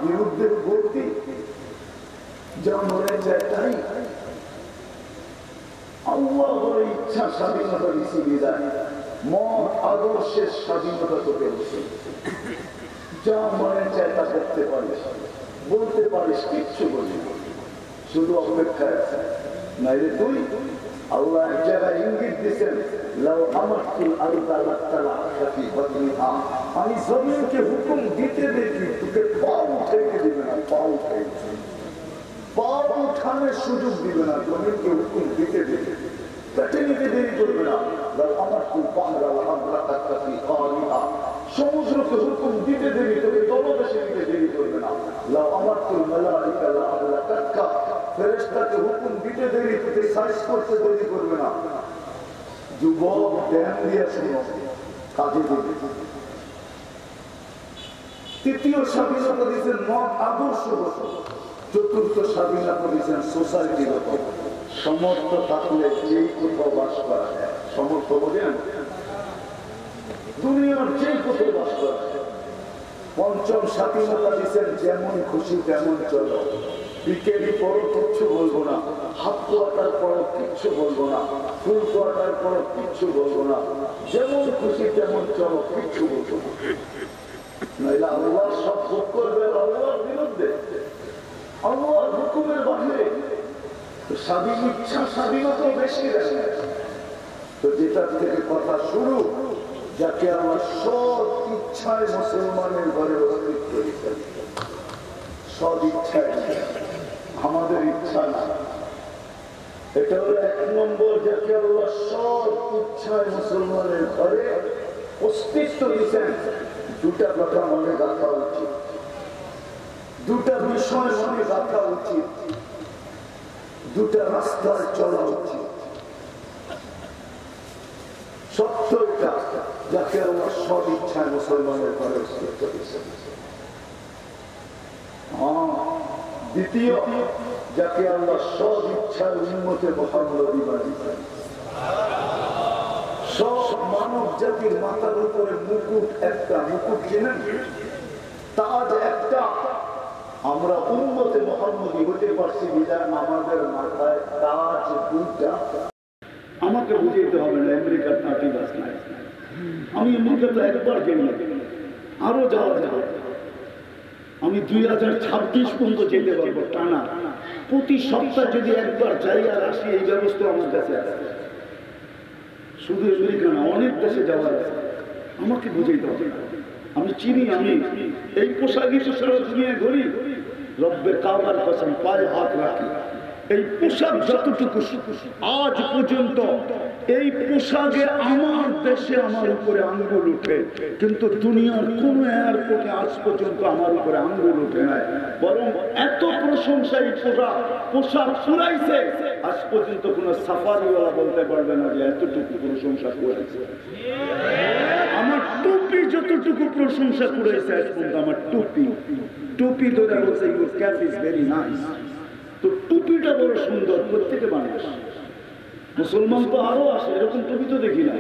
বিরুদ্ধে বলতে যা মনে চায় তাই আল্লাহর ইচ্ছা স্বাধীনতা দিছি বিদায় মত আদর্শের স্বাধীনতা তোকে দিছে যা মনে চায় তা করতে পারিস বলতে পারিস কিচ্ছু বলি শুধু অপেক্ষায় আছে নাইলে তুই আল্লাহ এক জায়গায় ইঙ্গিত দিচ্ছেন আমি জমিনকে হুকুম দিতে দেখি তোকে পা উঠে দিবে না পা উঠে পা উঠানোর সুযোগ দিবে না জমিনকে হুকুম দিতে দেখি কেটে নিতে দেরি করবে না সমুদ্রকে হুকুম দিতে দেরি তোকে তলদেশে নিতে দেরি করবে না ফেরেশতাকে হুকুম দিতে দেরি তোকে সাইজ করতে দেরি করবে না যুবক ধ্যান দিয়ে শুনো কাজে দেবে তৃতীয় স্বাধীনতা দিচ্ছেন মত আদর্শ চতুর্থ স্বাধীনতা দিচ্ছেন সোসাইটিগত সমর্থ থাকলে যেই কোথাও বাস করা যায় সমর্থ বোঝেন দুনিয়ার যেই কোথাও বাস করা যায় পঞ্চম স্বাধীনতা দিচ্ছেন যেমন খুশি তেমন চলো বিকেলি পর কিচ্ছু বলবো না হাফ কোয়ার্টার পর কিচ্ছু বলবো না ফুল কোয়ার্টার পর কিচ্ছু বলবো না যেমন খুশি তেমন চলো কিচ্ছু বলবো না নইলে আল্লাহ সব ভোগ করবে আল্লাহর বিরুদ্ধে আল্লাহর হুকুমের বাহিরে স্বাধীন ইচ্ছা স্বাধীনতা বেশি দেয় তো যেটার থেকে কথা শুরু যাকে আমরা সব ইচ্ছায় মুসলমানের ঘরে অস্তিত্ব দিতে সব ইচ্ছায় আমাদের ইচ্ছা না এটা হলো এক নম্বর যাকে আল্লাহ সব ইচ্ছায় মুসলমানের ঘরে অস্তিত্ব দিচ্ছেন দুটা কথা মনে রাখা উচিত দুটা বিষয় মনে রাখা উচিত দুটা রাস্তায় চলা উচিত সত্য এটা যাকে আল্লাহ সব ইচ্ছায় মুসলমানের ঘরে অস্তিত্ব দিচ্ছেন দ্বিতীয় যাকে আল্লাহ সব ইচ্ছার উন্মতে মুহাম্মদী বানিয়েছেন সব মানব জাতির মাথার উপরে মুকুট একটা মুকুট কেনেন তাজ একটা আমরা উম্মতে মুহাম্মদী হতে পারছি বিধান আমাদের মাথায় তাজ দুইটা আমাকে বুঝাইতে হবে না আমেরিকার নাটি বাস নাই আমি আমেরিকাতে একবার গেলাম আরো যাওয়া যাবে আমি 2026 পর্যন্ত যেতে পারবো টানা প্রতি সপ্তাহে যদি একবার যাই আর আসি এই ব্যবস্থা আমার কাছে আছে শুধু আমেরিকা না অনেক দেশে যাওয়ার আছে আমাকে বুঝাইতে হবে আমি চিনি আমি এই পোশাকই তো সারা দুনিয়ায় ঘুরি রব্বের কাবার কসম পায়ে হাত রাখি এই পোশাক যতটুকু আজ পর্যন্ত এই পোশাকে আমার দেশে আমার উপরে আঙ্গুল উঠে কিন্তু দুনিয়ার কোন এয়ারপোর্টে আজ পর্যন্ত আমার উপরে আঙ্গুল উঠে নাই বরং এত প্রশংসা এই পোশাক পুরাইছে আজ পর্যন্ত কোন সাফারিওয়ালা বলতে পারবে না যে এতটুকু প্রশংসা করেছে আমার টুপি যতটুকু প্রশংসা করেছে আজ পর্যন্ত আমার টুপি ধরে বলছে your cap is very nice তো টুপিটা বড় সুন্দর প্রত্যেকে মানুষ মুসলমান তো আরো আসে এরকম টুপি তো দেখি না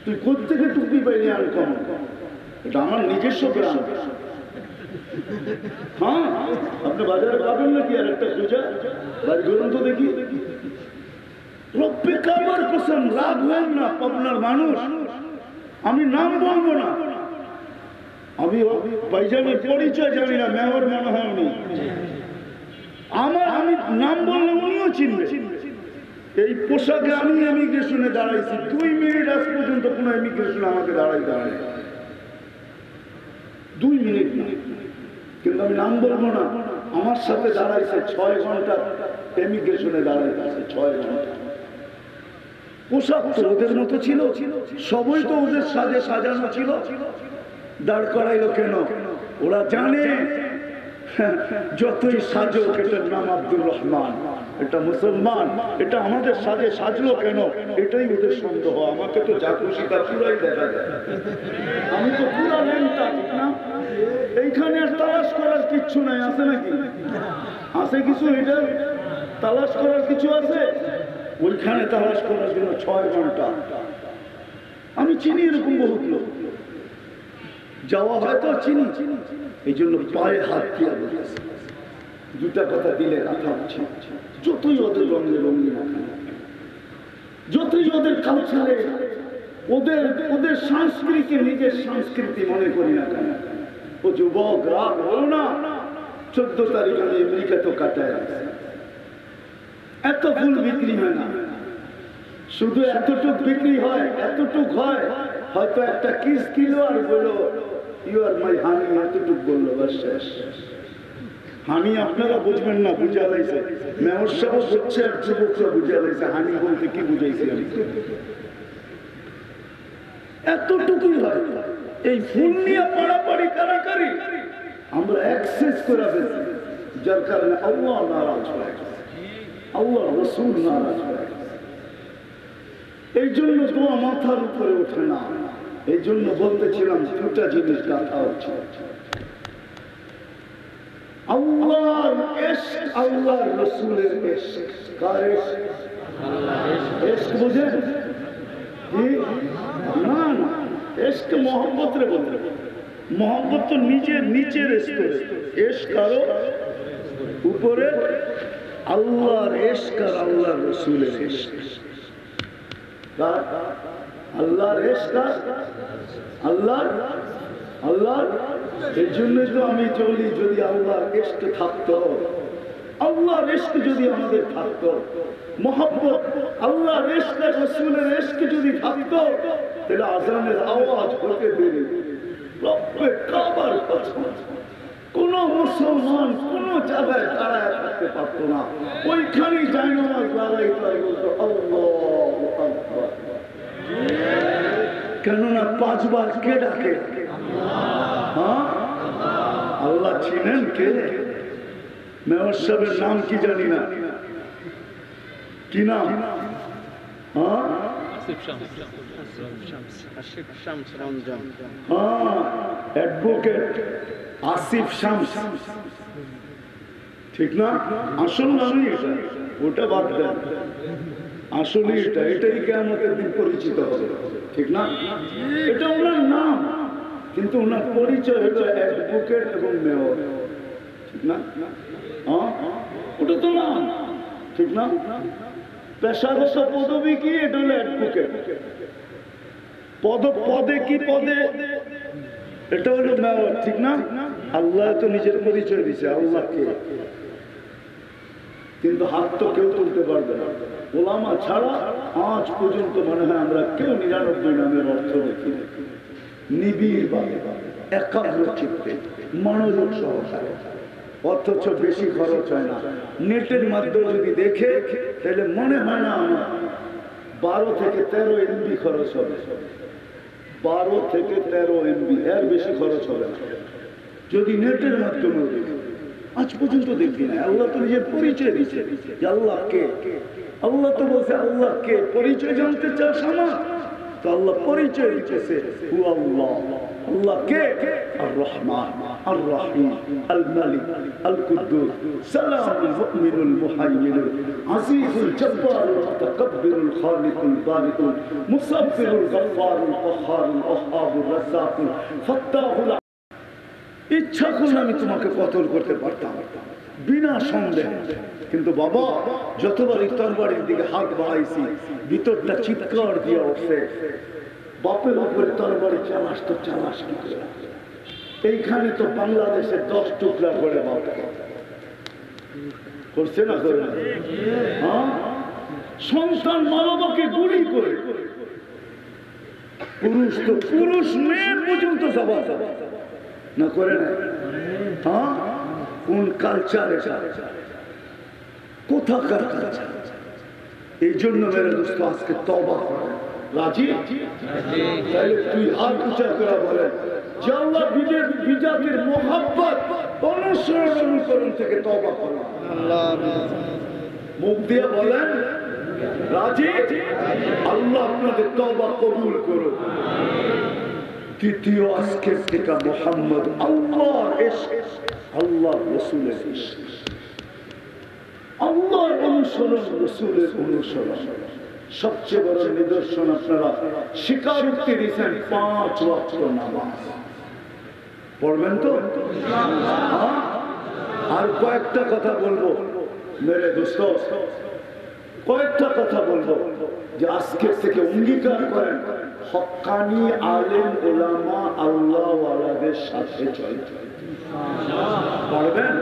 তুই কোথেকে টুপি পাইনি আর কম এটা আমার নিজস্ব গ্রাম হ্যাঁ আপনি বাজারে পাবেন নাকি আর একটা পূজা বাড়ি ধরুন তো দেখি রব্বে কাবার কসম রাগ হন না পাবনার মানুষ আমি নাম বলবো না আমি ভাইজানের পরিচয় জানি না মেয়র মনে হয় উনি আমি নাম বললে উনিও চিনবে এই পোশাকে আমি ইমিগ্রেশনে দাঁড়াইছি 2 মিনিট আজ পর্যন্ত কোন ইমিগ্রেশনে আমাকে দাঁড়াইতে হয় 2 মিনিট না কিন্তু আমি নাম বলবো না আমার সাথে দাঁড়াইছে 6 ঘন্টা ইমিগ্রেশনে দাঁড়াইছে 6 ঘন্টা পোশাক তো ওদের মতো ছিল সবই তো ওদের সাজে সাজানো ছিল দাঁড় করাইলো কেন ওরা জানে যতই সাজো এটার নাম আব্দুর রহমান এটা মুসলমান এটা আমাদের সাজে সাজলো কেন এটাই ওদের সন্দেহ আমাকে তো যা খুশি তা পুরাই দেখা যায় আমি তো পুরা ল্যাংটা ঠিক না এইখানে আর তালাশ করার কিচ্ছু নাই আছে নাকি আছে কিছু এটা তালাশ করার কিছু আছে ওইখানে তালাশ করার জন্য 6 ঘন্টা আমি চিনি এরকম বহুত লোক যাওয়া হয়তো চিনি, এই জন্য পায়ে হাত দিয়ে বলতেছে দুটা কথা দিলে রাখা উচিত। যতই ওদের রঙে রঙিন, যতই ওদের কালচারে ওদের ওদের সংস্কৃতি নিজের সংস্কৃতি মনে করি না কেন, ও যুবক রাগ হলো না, 14 তারিখ আমি আমেরিকা তো কাটায়, এত ফুল বিক্রি হয় না, শুধু এতটুক বিক্রি হয়, এতটুক হয়, হয়তো একটা কিস কিলো আর বললো ইউ আর মাই হানি, এতটুক বললো বাস শেষ। হানি আপনারা বুঝবেন না, বুঝা লাইছে মেয়র সাহেব হচ্ছে, আর যুবকরা বুঝা লাইছে হানি বলতে কি বুঝাইছি আমি, এতটুকুই হয়। এই ফুল নিয়ে পাড়াপাড়ি কারাকারি আমরা অ্যাক্সেস করে ফেলছি, যার কারণে আল্লাহ নারাজ হয়, আল্লাহ রাসূল নারাজ হয়। এই জন্য দোয়া মাথার উপরে ওঠে না। এই জন্য বলতেছিলাম দুটা জিনিস গাঁথা হচ্ছে, আল্লাহর ইশক, আল্লাহর রাসূলের ইশক। কার ইশক? ইশক বুঝেন কি? না না, ইশক মোহাম্মত রে বলে, মোহাম্মত তো নিজের নিচের স্তরে, ইশক আরো উপরে। আল্লাহর ইশক আর আল্লাহর রাসূলের ইশক। আল্লাহর ইশক, আল্লাহর আল্লাহর। এই জন্য তো আমি চলি, যদি আল্লাহর ইশক থাকতো, আল্লাহর ইশক যদি আমাদের থাকতো, মোহাম্মত আল্লাহর ইশক আর রাসূলের ইশক যদি থাকতো, তাহলে আযানের আওয়াজ হতে দেরি রব্বে কাবার কসম কোন মুসলমান কোন জায়গায় দাঁড়ায় থাকতে পারতো না, ওইখানেই জায়নামাজ লাগাইতো আর বলতো আল্লাহু আকবার। কেননা 5 বার কে ডাকে? হ্যাঁ, আল্লাহ চিনেন কে? মেয়র সাহেবের নাম কি জানি না, কি নাম? হ্যাঁ, অ্যাডভোকেট আসিফ শামস, ঠিক না? আসল নামই এটা, ওটা বাদ দেন, আসলে এটাই কিয়ামতের দিন পরিচিত হবে, ঠিক না? এটা ওনার নাম, কিন্তু ওনার পরিচয় হলো অ্যাডভোকেট এবং মেয়র, ঠিক না? ওটা তো নাম, ঠিক না? পেশাগত পদবি কি? এটা হলো অ্যাডভোকেট। পদে কি পদে? এটা হলো মেয়র, ঠিক না? আল্লাহ তো নিজের পরিচয় দিছে, আল্লাহকে, কিন্তু হাত তো কেউ তুলতে পারবে না। ওলামা ছাড়া আজ পর্যন্ত মনে হয় আমরা কেউ 99 নামের অর্থ দেখি, নিবিড় ভাবে একাগ্র চিত্তে মনোযোগ সহকারে, অথচ বেশি খরচ হয় না। নেটের মাধ্যমে যদি দেখে তাহলে মনে হয় না আমার 12 থেকে 13 MB খরচ হবে, 12 থেকে 13 MB, এর বেশি খরচ হবে না যদি নেটের মাধ্যমে দেখে। আজ পর্যন্ত দেখি না। আল্লাহ তো নিজের পরিচয় দিচ্ছে যে আল্লাহ কে। আল্লাহ তো বলছে আল্লাহ কে, পরিচয় জানতে চাস আমার, তো আল্লাহ পরিচয় দিতেছে হু আল্লাহ। আল্লাহ কে? আর রহমান, আর রহিম, আল মালিক, আল কুদ্দুস, সালামুল মুমিনুল মুহাইমিনুল আজিজুল জব্বারুল মুতাকাব্বিরুল খালিকুল বারিকুল মুসাব্বিরুল গফফারুল কহ্হারুল ওয়াহ্হাবুর রাজ্জাকুল ফাত্তাহুল। ইচ্ছা করলে আমি তোমাকে কতল করতে পারতাম বিনা সন্দেহ, কিন্তু বাবা যতবার এই তরবারির দিকে হাত বাড়াইছি ভিতরটা চিৎকার দিয়ে উঠছে, বাপের উপরে তরবারি চালাস তো চালাস কি করে? এইখানে তো বাংলাদেশে 10 টুকরা করে বাপ করছে না, করে না? হ্যাঁ, সন্তান মা-বাবাকে গুলি করে, পুরুষ তো পুরুষ মেয়ের পর্যন্ত জবাব না করে না। হ্যাঁ, কোন কালচার এটা? কোথাকার কালচার? এই জন্য মেরে দোস্ত আজকে তওবা করে। রাজি? তাহলে তুই হাত উঁচা করে বলেন যে আল্লাহ বিজাতির মোহাব্বত অনুসরণ অনুকরণ থেকে তওবা করো। মুখ দিয়ে বলেন রাজি? আল্লাহ আপনাদের তওবা কবুল করো। দ্বিতীয়, আজকের থেকে মুহাম্মদ আল্লাহর ইশক, আল্লাহর রাসূলের ইশক, আল্লাহর অনুসরণ, রাসূলের অনুসরণ। সবচেয়ে বড় নিদর্শন আপনারা স্বীকারোক্তি দিয়েছেন 5 ওয়াক্ত নামাজ। পড়বেন তো? আর কয়েকটা কথা বলবো মেরে দোস্ত, কয়েকটা কথা বলবো যে আজকে থেকে অঙ্গীকার করেন হক্কানি আলেম ওলামা আল্লাহ ওয়ালাদের সাথে চলতে পারবেন?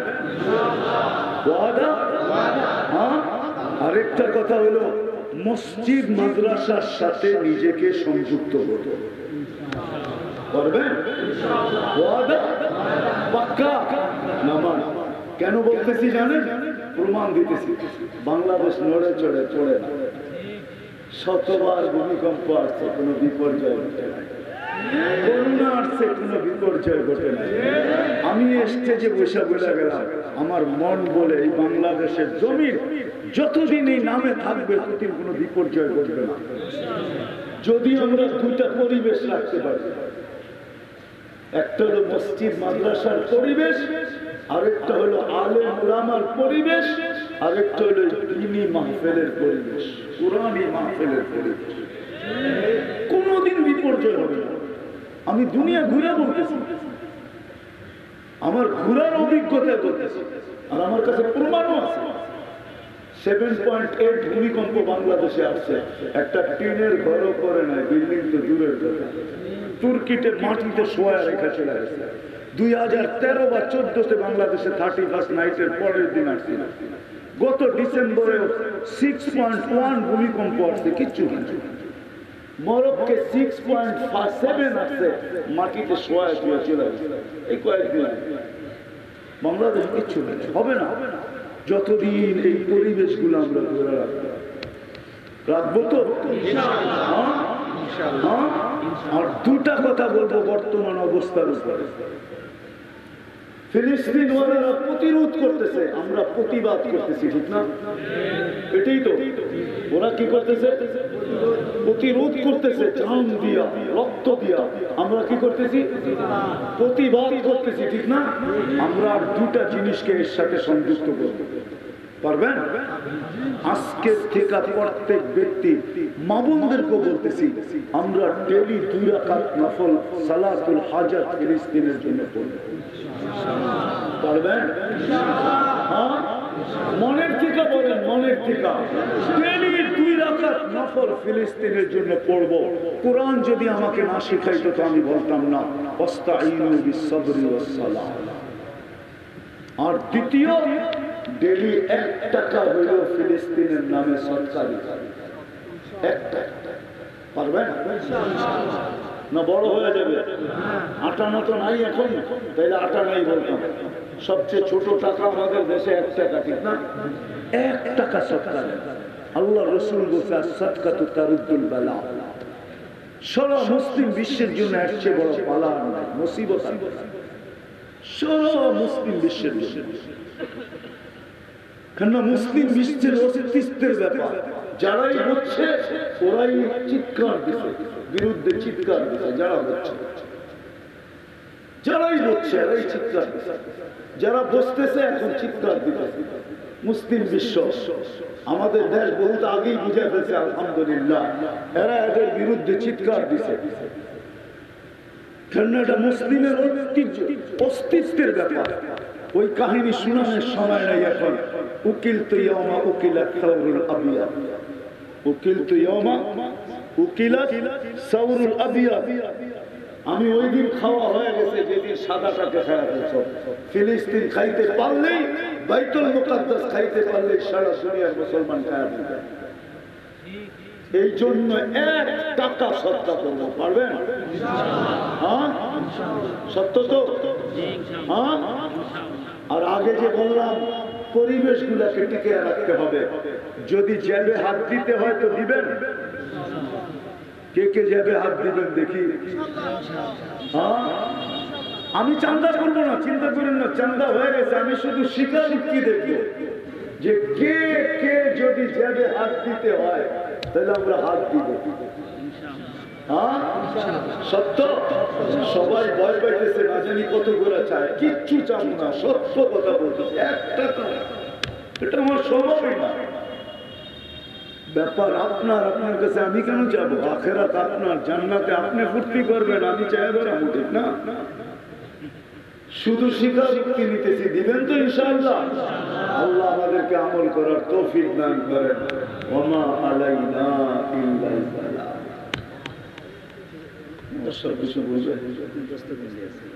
আরেকটা কথা হলো মসজিদ মাদ্রাসার সাথে নিজেকে সংযুক্ত করতে পারবেন? পাক্কা নামান। কেন বলতেছি জানেন? প্রমাণ দিতেছি। বাংলাদেশ নড়ে চড়ে পড়ে না, শতবার ভূমিকম্প আসছে, কোনো বিপর্যয় ঘটে নাই, করোনা আসছে, কোনো বিপর্যয় ঘটে নাই। আমি স্টেজে বসে বলে গেলাম আমার মন বলে এই বাংলাদেশের জমির যতদিন এই নামে থাকবে ততদিন কোনো বিপর্যয় ঘটবে না, যদি আমরা দুইটা পরিবেশ রাখতে পারি। একটা হলো মসজিদ মাদ্রাসার পরিবেশ, আরেকটা হলো আলেম ওলামার পরিবেশ, আরেকটা হলো দ্বীনি মাহফিলের পরিবেশ, কুরআনী মাহফিলের পরিবেশ। কোনদিন বিপর্যয় হবে না। আমি দুনিয়া ঘুরে বলতেছি, আমার ঘুরার অভিজ্ঞতা করতেছি, আর আমার কাছে প্রমাণও আছে। 7.8 ভূমিকম্প বাংলাদেশে আসছে, একটা টিনের ঘরও করে নাই, বিল্ডিং তো দূরের কথা, তুর্কিতে মাটিতে শোয়া রেখা চলে গেছে। 2013 বা 14-তে বাংলাদেশে 31st নাইটের পরের দিন আসছে। গত ডিসেম্বরে 6.1 ভূমিকম্প আসছে, কিচ্ছু কিছু। মরক্কে 6.7 আসছে, মাটিতে শোয়া শুয়ে চলে গেছে এই কয়েকদিন। বাংলাদেশ কিচ্ছু হবে না যতদিন এই পরিবেশগুলো আমরা ধরে রাখবো তো। আর দুটা কথা বলবো বর্তমান অবস্থার উপরে। ফিলিস্তিন ওয়ালারা প্রতিরোধ করতেছে, আমরা প্রতিবাদ করতেছি, ঠিক না? এটাই তো। ওরা কি করতেছে? প্রতিরোধ করতেছে, জান দিয়া, রক্ত দিয়া। আমরা কি করতেছি? প্রতিবাদ করতেছি, ঠিক না? আমরা আর দুটা জিনিসকে এর সাথে সংযুক্ত করব, পারবেন? আজকের থেকে প্রত্যেক ব্যক্তি মা বোনদেরকে বলতেছি, আমরা ডেইলি 2 রাকাত নফল সালাতুল হাজাত ফিলিস্তিনের জন্য পড়ব, পারবেন? হ্যাঁ, মনের থেকে বলেন, মনের থেকে ডেইলি 2 রাকাত নফল ফিলিস্তিনের জন্য পড়ব। কোরআন যদি আমাকে না শেখাইতো তো আমি বলতাম না ওয়াস্তাঈনু বিস-সাবরি ওয়াস-সালাহ। আর দ্বিতীয়, ডেইলি 1 টাকা হলেও ফিলিস্তিনের নামে সদকা দিতে, 1 টাকা। পারবেন না? বড় হয়ে যাবে। আটা না তো নাই এখন, তাইলে আটা নাই বলতাম। সবচেয়ে ছোট টাকা আমাদের দেশে 1 টাকা, ঠিক না? 1 টাকা সদকা দেন। আল্লাহ রাসূল বলেছে সাদকাতু তারুদ্দুল বালা। সারা মুসলিম বিশ্বের জন্য এর চেয়ে বড় বালা নাই, মুসিবত নাই, সারা মুসলিম বিশ্বের জন্য। কেন? মুসলিম বিশ্বের অস্তিত্বের ব্যাপার। যারাই হচ্ছে ওরাই চিৎকার দিচ্ছে, বিরুদ্ধে চিৎকার দিচ্ছে। যারা হচ্ছে, যারাই হচ্ছে এরাই চিৎকার দিচ্ছে। যারা বসতেছে এখন চিৎকার দিতেছে। মুসলিম বিশ্ব, আমাদের দেশ বহুত আগেই বুঝে ফেলছে আলহামদুলিল্লাহ, এরা এদের বিরুদ্ধে চিৎকার দিচ্ছে। কেন? এটা মুসলিমের অস্তিত্বের ব্যাপার। ওই কাহিনী শোনানোর সময় নাই এখন। উকিলতু ইয়াওমা উকিলাত সাওরুল আবিয়াদ, উকিলতু ইয়াওমা উকিলাত সাওরুল আবিয়াদ। আমি ওই দিন খাওয়া হয়ে গেছে যেদিন সাদাটাকে খাওয়া হয়েছে। ফিলিস্তিন খাইতে পারলেই, বাইতুল মুকাদ্দাস খাইতে পারলেই সারা দুনিয়ার মুসলমান খাওয়া দিবে। এই জন্য 1 টাকা সদকা করবো, পারবেন? হ্যাঁ, সত্য তো? হ্যাঁ। আর আগে যে বললাম পরিবেশগুলোকে টিকে রাখতে হবে। যদি জ্যাবে হাত দিতে হয় তো দিবেন। কে কে জ্যাবে হাত দিবেন দেখি? হ্যাঁ, আমি চাঁদা করবো না, চিন্তা করেন না, চাঁদা হয়ে গেছে। আমি শুধু স্বীকারোক্তি দেখবো যে কে কে যদি জ্যাবে হাত দিতে হয় তাহলে আমরা হাত দিব। হ্যাঁ, সত্য। সবাই ভয় পাইতেছে, না জানি কত ঘোরা চায়, কিচ্ছু চান না, সত্য কথা বলতেছে। 1 টাকা, এটা আমার স্বভাবই না। ব্যাপার আপনার, আপনার কাছে আমি কেন যাবো? আখেরাত আপনার, জান্নাতে আপনি ফুর্তি করবেন, আমি চাই বেড়াবো, ঠিক না? শুধু শিক্ষাশক্তি নিতেছি, দিবেন তো ইনশাআল্লাহ? আল্লাহ আমাদেরকে আমল করার তৌফিক দান করেন। ওমা আলাইনা ইল্লাল বালাগ। কিছু বলবেন?